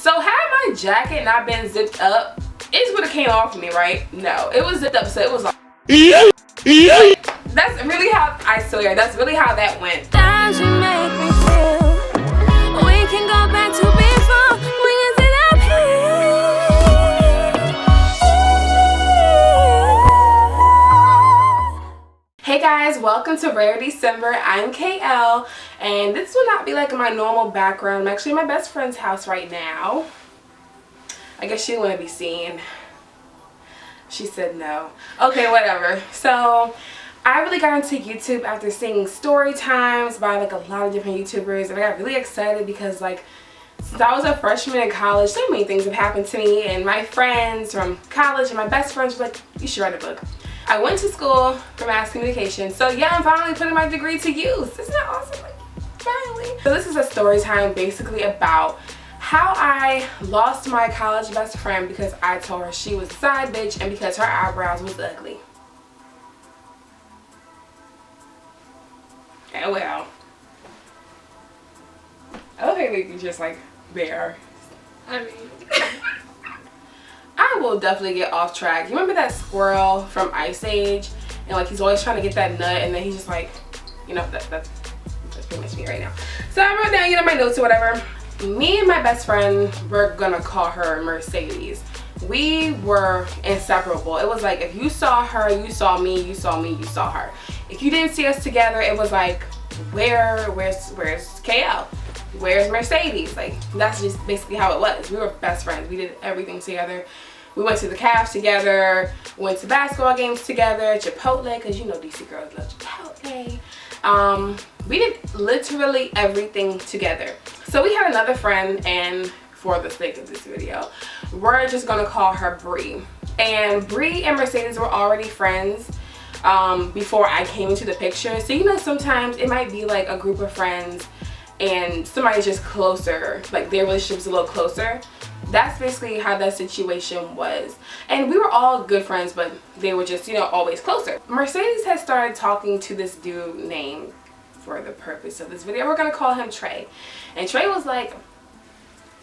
So had my jacket not been zipped up, it would have came off of me, right? No, it was zipped up, so it was like that's really how, I swear, that's really how that went. Does you make me feel we can go back to before we ended up here. Hey guys, welcome to Rare December. I'm KL, and this will not be like my normal background. I'm actually at my best friend's house right now. I guess she didn't want to be seen. She said no. Okay, whatever. So I really got into YouTube after seeing story times by like a lot of different YouTubers, and I got really excited because like since I was a freshman in college, so many things have happened to me, and my friends from college and my best friends were like, you should write a book. I went to school for mass communication, so yeah, I'm finally putting my degree to use. Isn't that awesome? Like, finally. So this is a story time basically about how I lost my college best friend because I told her she was a side bitch and because her eyebrows was ugly. And well, okay, you just like there. I mean, I will definitely get off track. You remember that squirrel from Ice Age? And like he's always trying to get that nut, and then he's just like, you know, that's pretty much me right now. So I wrote down, you know, my notes or whatever. Me and my best friend, we're gonna call her Mercedes. We were inseparable. It was like if you saw her, you saw me, you saw me, you saw her. If you didn't see us together, it was like, where's KL? Where's Mercedes? Like, that's just basically how it was. We were best friends. We did everything together. We went to the Cavs together, went to basketball games together, Chipotle, because you know DC girls love Chipotle. We did literally everything together. So we had another friend, and for the sake of this video, we're just gonna call her Bree. And Bree and Mercedes were already friends before I came into the picture. So you know, sometimes it might be like a group of friends and somebody's just closer, like their relationship's a little closer. That's basically how that situation was. And we were all good friends, but they were just, you know, always closer. Mercedes had started talking to this dude named, for the purpose of this video, we're gonna call him Trey. And Trey was like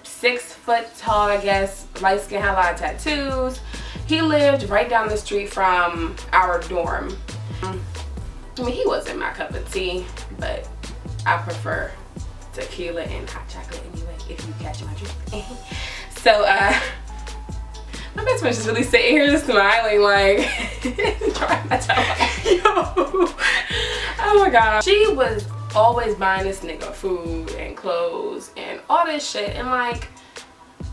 6 foot tall, I guess, light skin, had a lot of tattoos. He lived right down the street from our dorm. I mean, he wasn't my cup of tea, but I prefer tequila and hot chocolate anyway, if you catch my drift. So my best friend's just really sitting here just smiling, like trying not to laugh. Yo. Oh my god. She was always buying this nigga food and clothes and all this shit, and like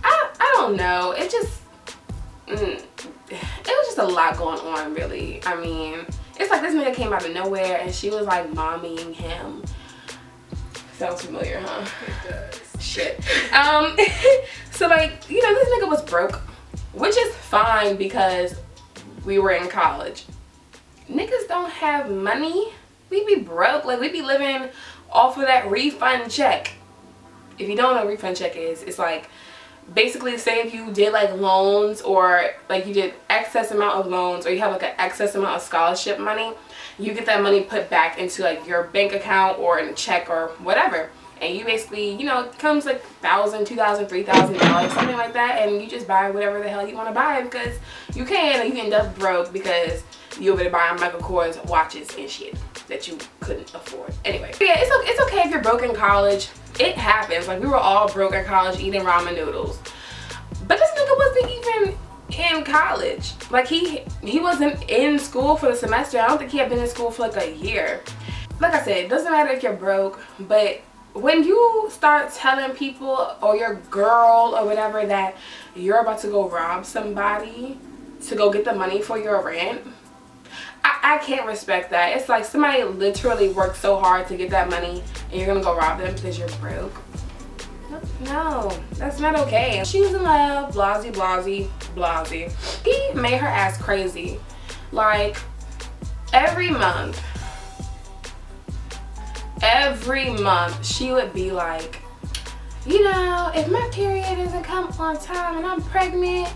I don't know, it just it was just a lot going on, really. I mean, it's like this nigga came out of nowhere and she was like mommying him. Sounds familiar, huh? It does. Shit. So like, you know, this nigga was broke, which is fine because we were in college. Niggas don't have money. We be broke. Like, we be living off of that refund check. If you don't know what refund check is, it's like basically say if you did like loans, or like you did excess amount of loans, or you have like an excess amount of scholarship money, you get that money put back into like your bank account or in a check or whatever, and you basically, you know, it comes like $1,000, $2,000, $3,000, something like that, and you just buy whatever the hell you want to buy because you can, and you end up broke because you were able to buy Michael Kors watches and shit that you couldn't afford. Anyway, yeah, it's okay if you're broke in college. It happens. Like, we were all broke in college eating ramen noodles, but this nigga wasn't even in college. Like, he wasn't in school for the semester. I don't think he had been in school for like a year. Like I said, it doesn't matter if you're broke, but when you start telling people or your girl or whatever that you're about to go rob somebody to go get the money for your rent, I can't respect that. It's like somebody literally worked so hard to get that money and you're gonna go rob them because you're broke. No, that's not okay. She was in love, blasey, blasey, blasey. He made her ass crazy. Like, every month she would be like, you know, if my period doesn't come on time and I'm pregnant,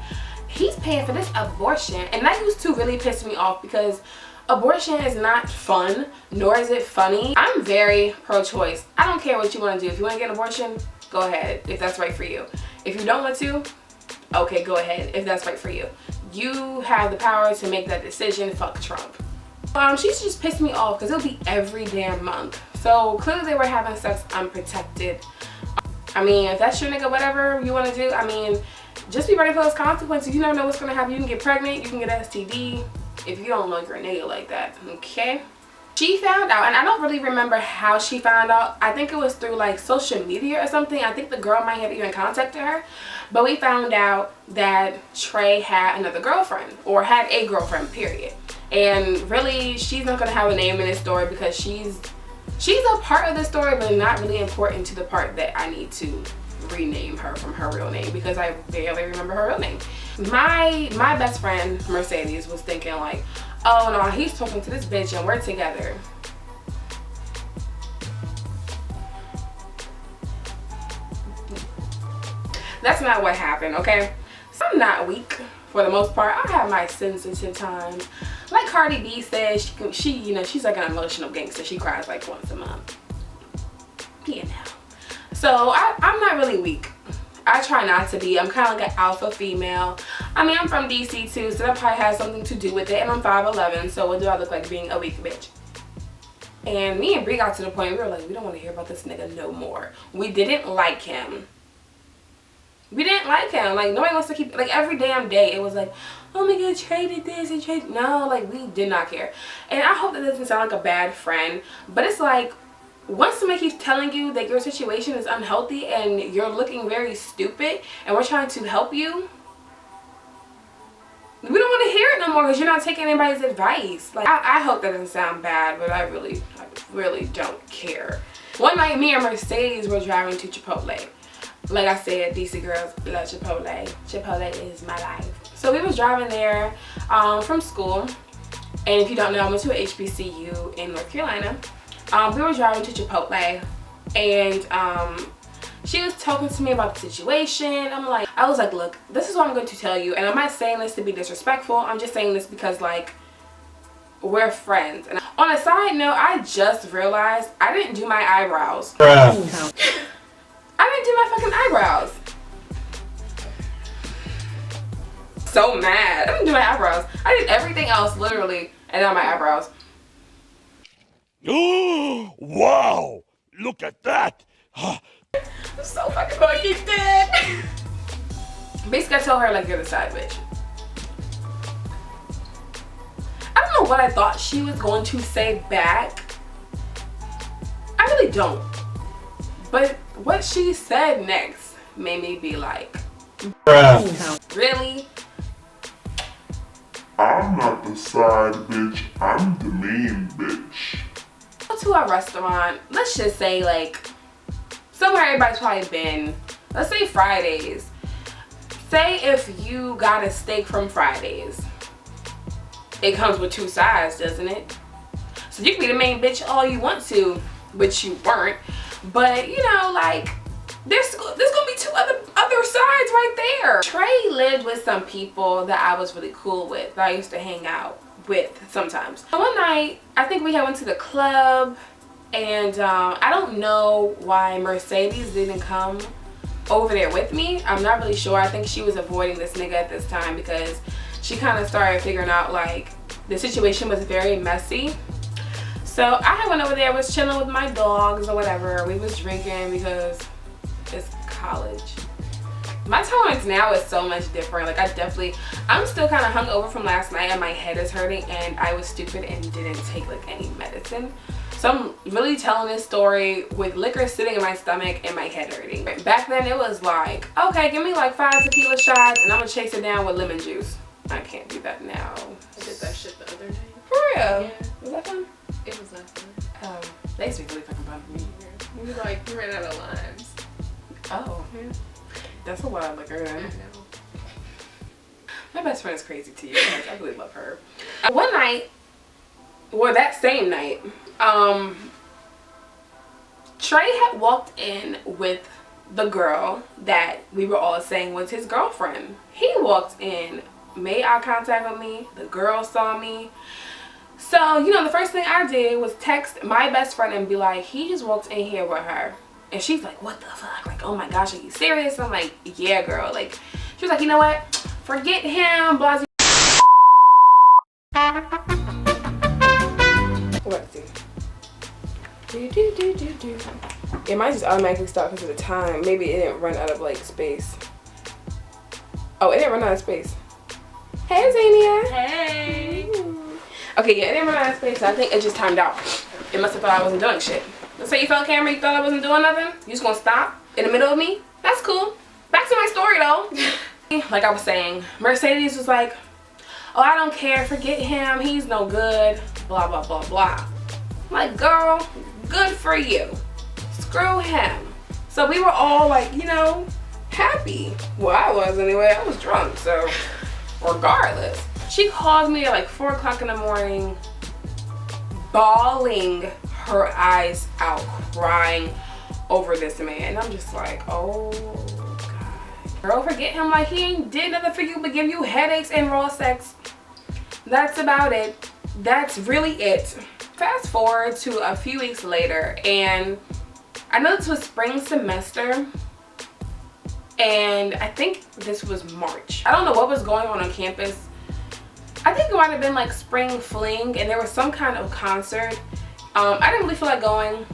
he's paying for this abortion. And that used to really piss me off because abortion is not fun, nor is it funny. I'm very pro-choice. I don't care what you want to do. If you want to get an abortion, go ahead if that's right for you. If you don't want to, okay, go ahead if that's right for you. You have the power to make that decision. Fuck Trump. She just pissed me off because it'll be every damn month. So clearly they were having sex unprotected. I mean, if that's your nigga, whatever you want to do, I mean, just be ready for those consequences. You never know what's going to happen. You can get pregnant, you can get STD if you don't like your nigga like that, okay? She found out, and I don't really remember how she found out. I think it was through like social media or something. I think the girl might have even contacted her. But we found out that Trey had another girlfriend, or had a girlfriend, period. And really, she's not going to have a name in this story because she's a part of the story, but not really important to the part that I need to rename her from her real name, because I barely remember her real name. My best friend Mercedes was thinking like, oh no, he's talking to this bitch and we're together. That's not what happened, okay? So I'm not weak for the most part. I have my sensitive times. Like Cardi B says, she you know, she's like an emotional gangster. She cries like once a month. You know. So I'm not really weak. I try not to be. I'm kind of like an alpha female. I mean, I'm from DC too, so that probably has something to do with it. And I'm 5'11", so what do I look like being a weak bitch? And me and Bree got to the point we were like, we don't want to hear about this nigga no more. We didn't like him. We didn't like him. Like, nobody wants to keep, like, every damn day it was like, oh my god, Trey did this and Trey. No, like, we did not care. And I hope that doesn't sound like a bad friend, but it's like, once somebody keeps telling you that your situation is unhealthy and you're looking very stupid and we're trying to help you, we don't want to hear it no more because you're not taking anybody's advice. Like, I hope that doesn't sound bad, but I really don't care. One night, me and Mercedes were driving to Chipotle. Like I said, DC girls love Chipotle. Chipotle is my life. So we was driving there from school. And if you don't know, I went to a HBCU in North Carolina. We were driving to Chipotle, and she was talking to me about the situation. I was like, look, this is what I'm going to tell you, and I'm not saying this to be disrespectful. I'm just saying this because, like, we're friends. And on a side note, I just realized I didn't do my eyebrows. I didn't do my fucking eyebrows. So mad. I didn't do my eyebrows. I did everything else, literally, and not my eyebrows. Oh, wow! Look at that! I'm so fucking fucking dead. Basically, I told her, like, you're the side bitch. I don't know what I thought she was going to say back. I really don't. But what she said next made me be like, really? I'm not the side bitch, I'm the main bitch. To a restaurant, let's just say like somewhere everybody's probably been, let's say Fridays. Say if you got a steak from Fridays, it comes with 2 sides, doesn't it? So you can be the main bitch all you want to, which you weren't, but you know, like there's gonna be 2 other sides right there. Trey lived with some people that I was really cool with, that I used to hang out with sometimes. One night, I think we went to the club, and I don't know why Mercedes didn't come over there with me. I'm not really sure. I think she was avoiding this nigga at this time because she kind of started figuring out like the situation was very messy. So I went over there, was chilling with my dogs or whatever. We was drinking because it's college. My tolerance now is so much different. Like I'm still kind of hungover from last night and my head is hurting, and I was stupid and didn't take like any medicine. So I'm really telling this story with liquor sitting in my stomach and my head hurting. Back then it was like, okay, give me like 5 tequila shots and I'm gonna chase it down with lemon juice. I can't do that now. I did that shit the other day. For real? Yeah. Was that fun? It was not fun. They used to be really fucking fun for me. Yeah. We like ran out of limes. Oh. Yeah. That's a lot of liquor then. I know. My best friend is crazy to you guys. I really love her. One night, or that same night, Trey had walked in with the girl that we were all saying was his girlfriend. He walked in, made eye contact with me. The girl saw me. So, you know, the first thing I did was text my best friend and be like, he just walked in here with her. And she's like, what the fuck? Like, oh my gosh, are you serious? I'm like, yeah, girl. Like, she was like, you know what? Forget him, blah. Let's see. It might just automatically stop because of the time. Maybe it didn't run out of like space. Oh, it didn't run out of space. Hey, Zania. Hey. Okay, yeah, it didn't run out of space. So I think it just timed out. It must have thought I wasn't doing shit. Let's say you fell camera, you thought I wasn't doing nothing. You just gonna stop in the middle of me? That's cool. Back to my story though. Like I was saying, Mercedes was like, oh, I don't care, forget him, he's no good, blah, blah, blah, blah. I'm like, girl, good for you. Screw him. So we were all like, you know, happy. Well, I was anyway. I was drunk, so regardless. She called me at like 4 o'clock in the morning, bawling her eyes out, crying over this man. And I'm just like, oh God. Girl, forget him. Like, he ain't did nothing for you but give you headaches and raw sex. That's about it. That's really it. Fast forward to a few weeks later, and I know this was spring semester, and I think this was March. I don't know what was going on campus. I think it might have been like spring fling, and there was some kind of concert. I didn't really feel like going.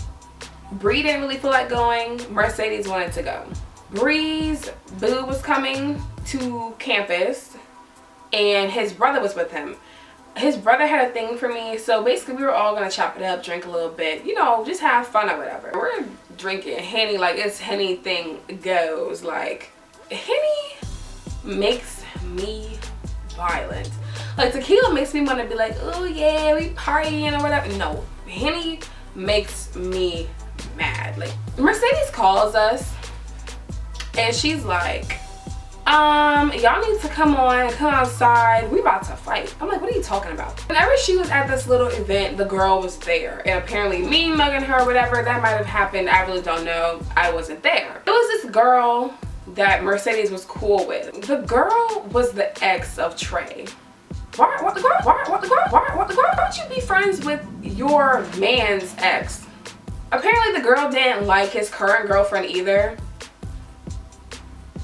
Bree didn't really feel like going. Mercedes wanted to go. Bree's boo was coming to campus, and his brother was with him. His brother had a thing for me, so basically we were all gonna chop it up, drink a little bit, you know, just have fun or whatever. We're drinking Henny like it's Henny thing goes. Like, Henny makes me violent. Like, tequila makes me want to be like, oh yeah, we partying or whatever. No, Henny makes me mad. Like, Mercedes calls us and she's like, y'all need to come outside, we about to fight. I'm like, what are you talking about? Whenever she was at this little event, the girl was there, and apparently me mugging her or whatever, that might have happened. I really don't know. I wasn't there. It was this girl that Mercedes was cool with. The girl was the ex of Trey. Why don't you be friends with your man's ex? Apparently the girl didn't like his current girlfriend either.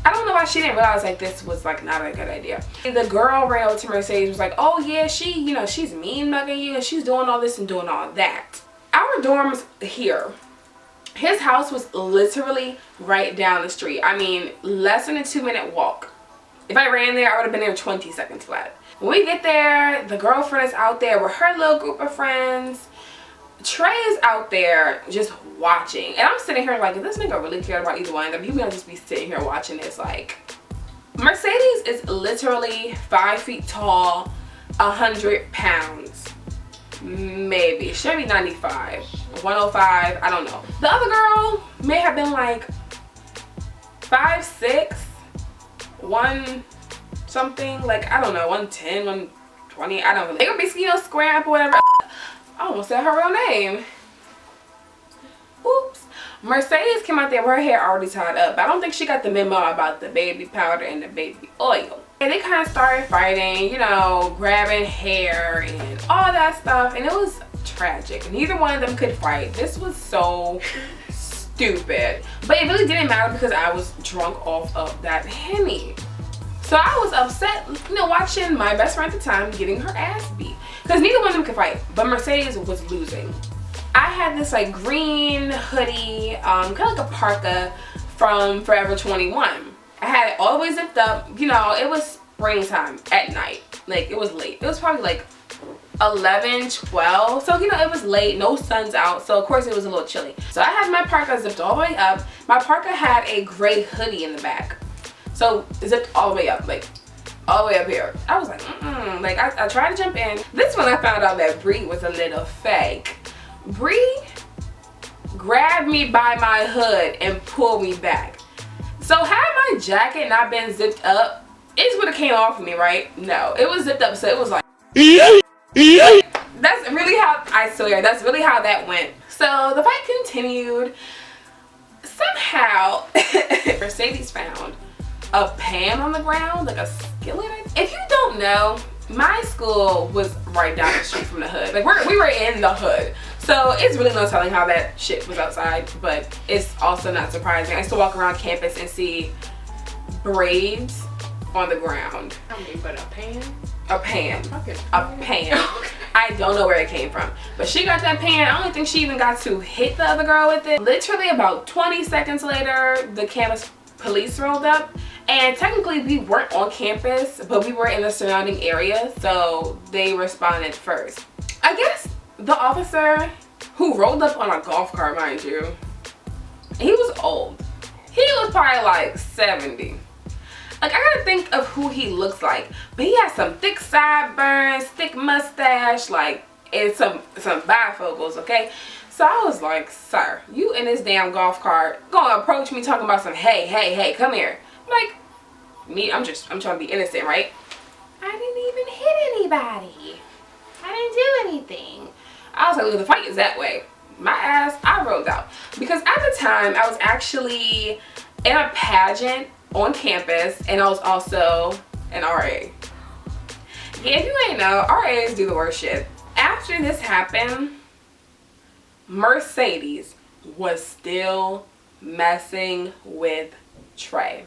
I don't know why she didn't realize like this was like not a good idea. The girl ran over to Mercedes, was like, oh yeah, she, you know, she's mean mugging you and she's doing all this and doing all that. Our dorms here, his house was literally right down the street. I mean, less than a 2-minute walk. If I ran there, I would have been there 20 seconds flat. When we get there, the girlfriend is out there with her little group of friends. Trey is out there just watching, and I'm sitting here like, if this nigga really cared about either one of them, he would just be sitting here watching this. Like, Mercedes is literally 5 feet tall, 100 pounds, maybe. She may be 95, 105, I don't know. The other girl may have been like 5'6", 1 something, like, I don't know, 110, 120, I don't know. They were basically, you know, square up or whatever. I almost said her real name. Oops. Mercedes came out there with her hair already tied up. I don't think she got the memo about the baby powder and the baby oil. And they kind of started fighting, you know, grabbing hair and all that stuff. And it was tragic. Neither one of them could fight. This was so stupid. But it really didn't matter because I was drunk off of that Henny. So I was upset, you know, watching my best friend at the time getting her ass beat. Because neither one of them could fight, but Mercedes was losing. I had this like green hoodie, kind of like a parka from Forever 21. I had it all the way zipped up. You know, it was springtime at night. Like, it was late. It was probably like 11, 12. So, you know, it was late. No sun's out. So, of course, it was a little chilly. So, I had my parka zipped all the way up. My parka had a gray hoodie in the back. So, zipped all the way up. Like, all the way up here. I was like, like, I tried to jump in. This one I found out that Bree was a little fake. Bree grabbed me by my hood and pulled me back. So had my jacket not been zipped up, it would have came off of me, right? No, it was zipped up, so it was like, that's really how, I swear, that's really how that went. So the fight continued. Somehow, Mercedes found a pan on the ground, like a skillet. If you don't know, my school was right down the street from the hood. Like we were in the hood. So it's really no telling how that shit was outside, but it's also not surprising. I used to walk around campus and see braids on the ground. I mean, but a pan? A pan. Fucking A pan. I don't know where it came from. But she got that pan. I don't think she even got to hit the other girl with it. Literally about 20 seconds later, the campus police rolled up. And technically we weren't on campus, but we were in the surrounding area. So they responded first. I guess the officer who rolled up on a golf cart, mind you, he was old. He was probably like 70. Like, I gotta think of who he looks like. But he has some thick sideburns, thick mustache, like, and some bifocals, okay? So I was like, sir, you in this damn golf cart gonna approach me talking about some, hey, come here. Like, me, I'm trying to be innocent, right? I didn't even hit anybody. I didn't do anything. I was like, look, the fight is that way. My ass, I rolled out. Because at the time, I was actually in a pageant on campus, and I was also an RA. Yeah, if you ain't know, RAs do the worst shit. After this happened, Mercedes was still messing with Trey.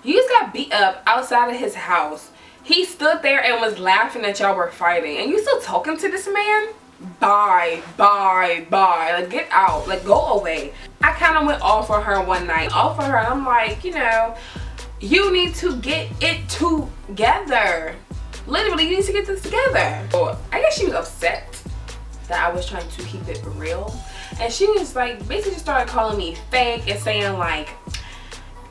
You just got beat up outside of his house. He stood there and was laughing that y'all were fighting, and you still talking to this man? Bye. Like, get out. Like, go away. I kind of went off on her one night. Off on her, I'm like, you know, you need to get it together. Literally, you need to get this together. So, I guess she was upset that I was trying to keep it real. And she was like, basically just started calling me fake and saying like,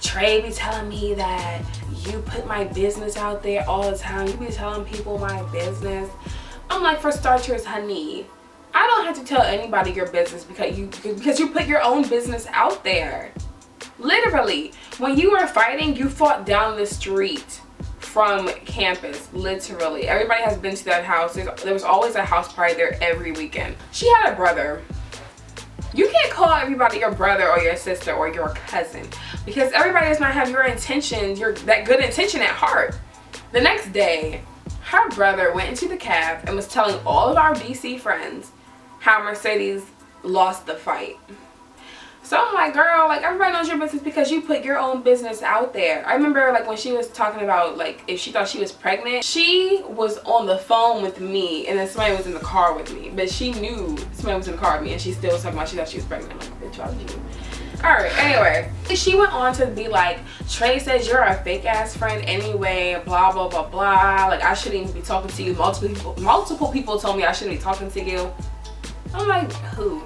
Trey be telling me that you put my business out there all the time. You be telling people my business. I'm like, for starters, honey, I don't have to tell anybody your business because you put your own business out there. Literally, when you were fighting, you fought down the street from campus. Literally, everybody has been to that house. There was always a house party there every weekend. She had a brother. You can't call everybody your brother or your sister or your cousin because everybody does not have your intention, that good intention at heart. The next day, her brother went into the cab and was telling all of our BC friends how Mercedes lost the fight. So I'm like, girl, like, everybody knows your business because you put your own business out there. I remember, like, when she was talking about, like, if she thought she was pregnant, she was on the phone with me and then somebody was in the car with me. But she knew somebody was in the car with me and she still was talking about she thought she was pregnant. I'm like, bitch, why would you? Alright, anyway. She went on to be like, Trey says you're a fake ass friend anyway, blah, blah, blah, blah. Like, I shouldn't even be talking to you. Multiple people told me I shouldn't be talking to you. I'm like, who?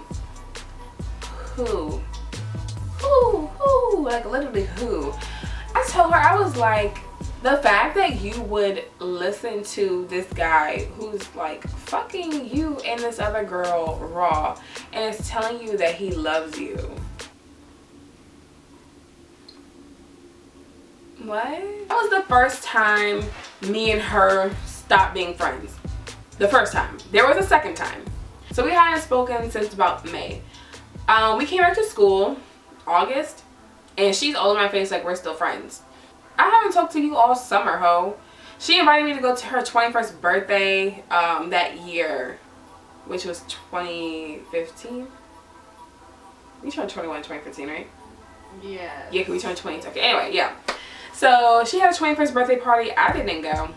Like, literally who? I told her, I was like, the fact that you would listen to this guy who's like fucking you and this other girl raw and is telling you that he loves you. What? That was the first time me and her stopped being friends. The first time. There was a second time. So we hadn't spoken since about May. We came back to school August, and she's all in my face like we're still friends. I haven't talked to you all summer, ho. She invited me to go to her 21st birthday that year, which was 2015. We turned 21 in 2015, right? Yeah. Yeah, because we turned 20. Okay, anyway, yeah. So she had a 21st birthday party. I didn't go,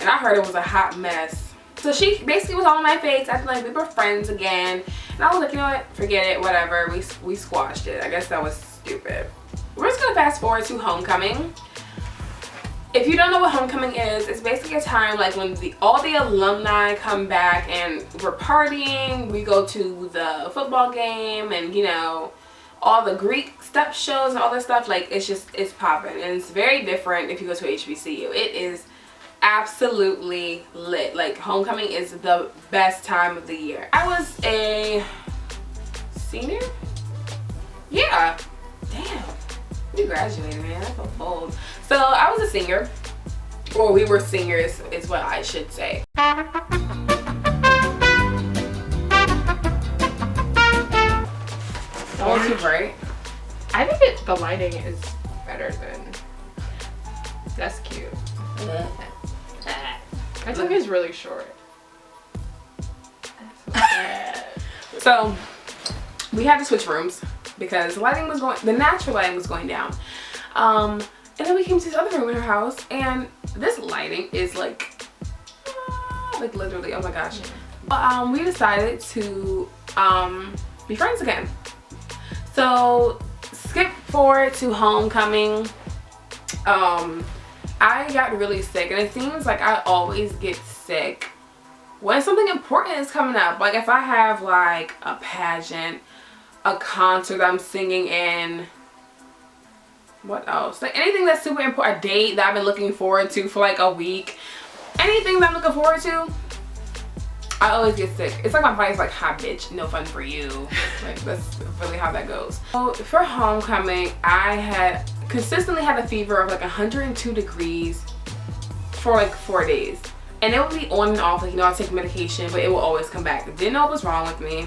and I heard it was a hot mess. So she basically was all in my face, acting like we were friends again. And I was like, you know what? Forget it. Whatever. We squashed it. I guess that was stupid. We're just going to fast forward to homecoming. If you don't know what homecoming is, it's basically a time like when all the alumni come back and we're partying. We go to the football game and, you know, all the Greek step shows and all that stuff. Like, it's popping. And it's very different if you go to HBCU. It is absolutely lit. Like, homecoming is the best time of the year. I was a senior? Yeah. Damn. We graduated, man. I feel old. So I was a senior. Or we were seniors is what I should say. Don't too bright. I think the lighting is better than. That's cute. I took his really short. So we had to switch rooms because the natural lighting was going down. And then we came to this other room in her house, and this lighting is like literally, oh my gosh. But we decided to be friends again. So skip forward to homecoming. I got really sick, and it seems like I always get sick when something important is coming up. Like if I have like a pageant, a concert I'm singing in, what else? Like anything that's super important, a date that I've been looking forward to for like a week, anything that I'm looking forward to, I always get sick. It's like my body's like, hi bitch, no fun for you. Like that's really how that goes. So for homecoming, I had consistently had a fever of like 102 degrees for like 4 days. And it would be on and off, like, you know, I take medication, but it will always come back. Didn't know what was wrong with me.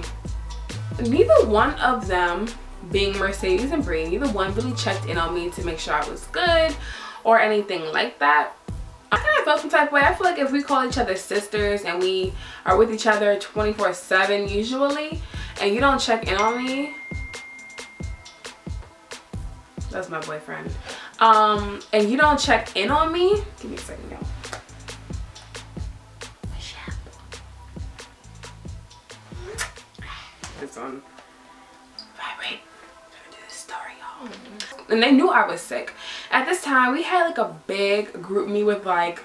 Neither one of them, being Mercedes and Bree, neither one really checked in on me to make sure I was good or anything like that. I kind of felt some type of way. I feel like if we call each other sisters and we are with each other 24/7 usually, and you don't check in on me, that's my boyfriend, and you don't check in on me, give me a second, y'all. It's on vibrate. I'm gonna do this story, y'all. And they knew I was sick. At this time, we had like a big group me with like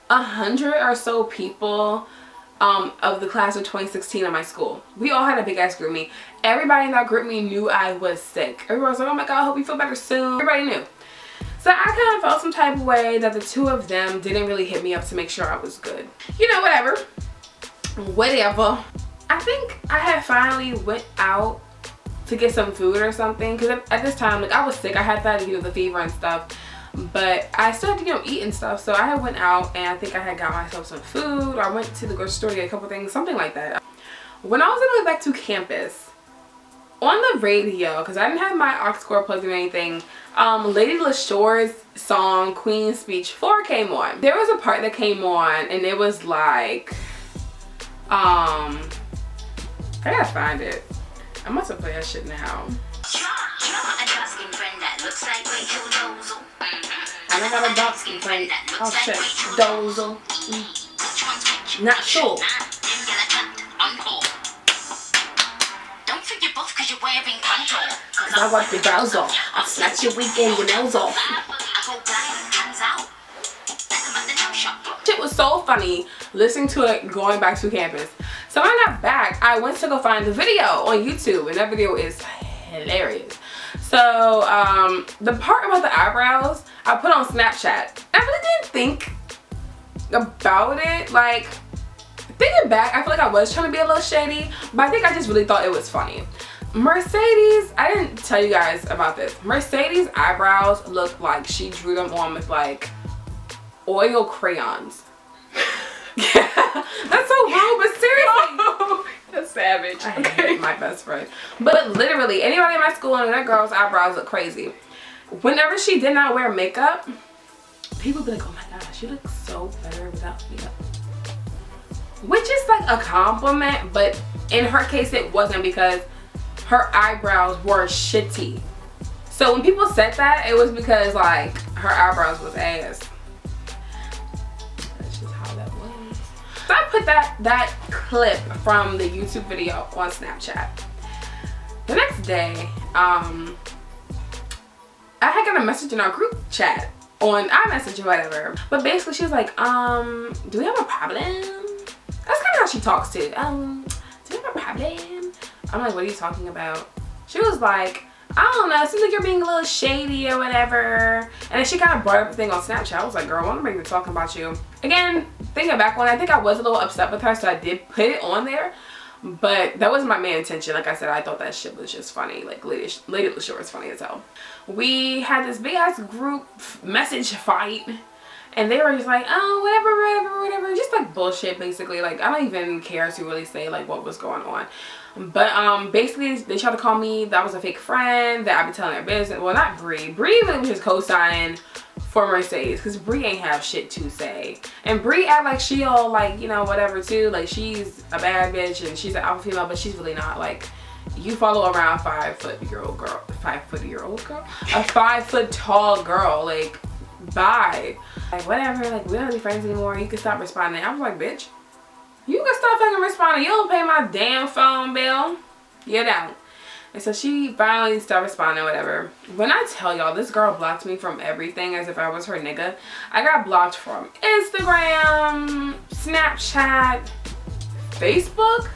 100 or so people of the class of 2016 in my school. We all had a big ass group me. Everybody in that group me knew I was sick. Everybody was like, oh my god, I hope you feel better soon. Everybody knew. So I kind of felt some type of way that the two of them didn't really hit me up to make sure I was good. You know, whatever. I think I had finally went out to get some food or something, because at this time, like, I was sick. I had that, you know, the fever and stuff, but I still had to, you know, eat and stuff. So I had went out, and I think I had got myself some food, or I went to the grocery store to get a couple things, something like that. When I was on the way back to campus, on the radio, because I didn't have my aux cord plugged in or anything, Lady LaShore's song Queen's Speech 4 came on. There was a part that came on, and it was like, I gotta find it. I must have played that shit now. And I got a dark skin friend. Oh shit, Dozel. Not sure. Cause I wipe your brows off. I snatch your weekend, your nails off. It was so funny listening to it going back to campus. So when I got back, I went to go find the video on YouTube, and that video is hilarious. So the part about the eyebrows I put on Snapchat. I really didn't think about it. Like, thinking back, I feel like I was trying to be a little shady, but I think I just really thought it was funny. Mercedes, I didn't tell you guys about this. Mercedes' eyebrows looked like she drew them on with like oil crayons. That's so rude, but seriously. That's savage. I hate my best friend. But literally, anybody in my school and that girl's eyebrows look crazy. Whenever she did not wear makeup, people would be like, oh my gosh, you look so better without makeup. Which is like a compliment, but in her case it wasn't, because her eyebrows were shitty. So when people said that, it was because like her eyebrows was ass. That's just how that was. So I put that clip from the YouTube video on Snapchat. The next day, I had got a message in our group chat on iMessage or whatever. But basically she was like, do we have a problem? That's kind of how she talks too. Do we have a problem? I'm like, what are you talking about? She was like, I don't know, it seems like you're being a little shady or whatever. And then she kind of brought up a thing on Snapchat. I was like, girl, I'm not even talking about you. Again, thinking back on it, I think I was a little upset with her, so I did put it on there. But that wasn't my main intention. Like I said, I thought that shit was just funny. Like, Lady LaShore is funny as hell. We had this big ass group message fight. And they were just like, oh, whatever, just like bullshit basically. Like, I don't even care to really say like what was going on. But basically they tried to call me that I was a fake friend, that I be telling their business. Well, not Bree. Bree really was just co-signing for Mercedes, because Bree ain't have shit to say. And Bree act like she all like, you know, whatever too. Like, she's a bad bitch and she's an alpha female, but she's really not. Like, you follow around a 5 foot tall girl. Like, bye. Like, whatever, like, we don't be friends anymore. You can stop responding. I was like, bitch, you can stop fucking responding. You don't pay my damn phone bill. You don't. And so she finally started responding, whatever. When I tell y'all, this girl blocked me from everything as if I was her nigga. I got blocked from Instagram, Snapchat, Facebook,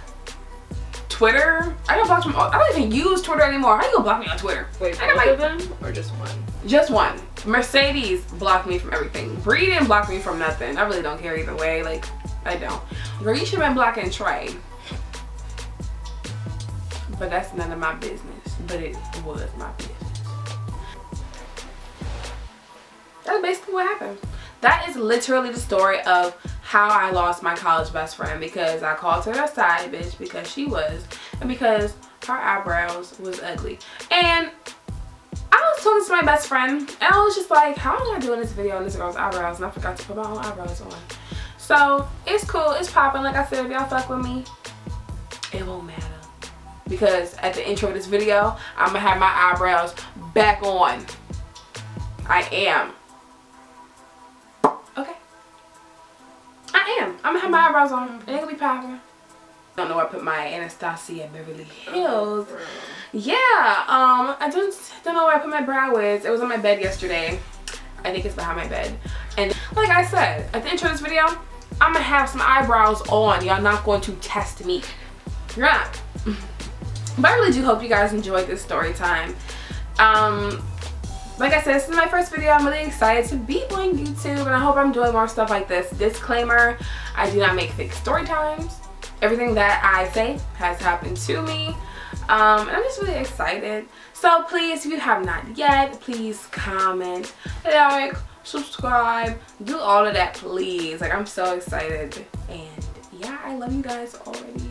Twitter. I got blocked from all. I don't even use Twitter anymore. How you gonna block me on Twitter? Wait, I got both of them or just one? Just one. Mercedes blocked me from everything. Bree didn't block me from nothing. I really don't care either way. Like, I don't. Girl, you should have been blocking Trey. But that's none of my business. But it was my business. That's basically what happened. That is literally the story of how I lost my college best friend, because I called her a side bitch because she was, and because her eyebrows was ugly. And I was talking to my best friend and I was just like, how am I doing this video on this girl's eyebrows, and I forgot to put my own eyebrows on. So it's cool, it's popping. Like I said, if y'all fuck with me, it won't matter, because at the intro of this video, I'm gonna have my eyebrows back on. I am. Okay. I am. I'm gonna have my eyebrows on. It ain't gonna be popping. I don't know where I put my Anastasia Beverly Hills. Yeah, I don't know where I put my brow wigs. It was on my bed yesterday. I think it's behind my bed. And like I said, at the intro of this video, I'm gonna have some eyebrows on. Y'all not going to test me. You're not. But I really do hope you guys enjoyed this story time. Like I said, this is my first video. I'm really excited to be on YouTube, and I hope I'm doing more stuff like this. Disclaimer, I do not make fake story times. Everything that I say has happened to me. And I'm just really excited. So please, if you have not yet, please comment, like, subscribe, do all of that, please. Like, I'm so excited. And yeah, I love you guys already.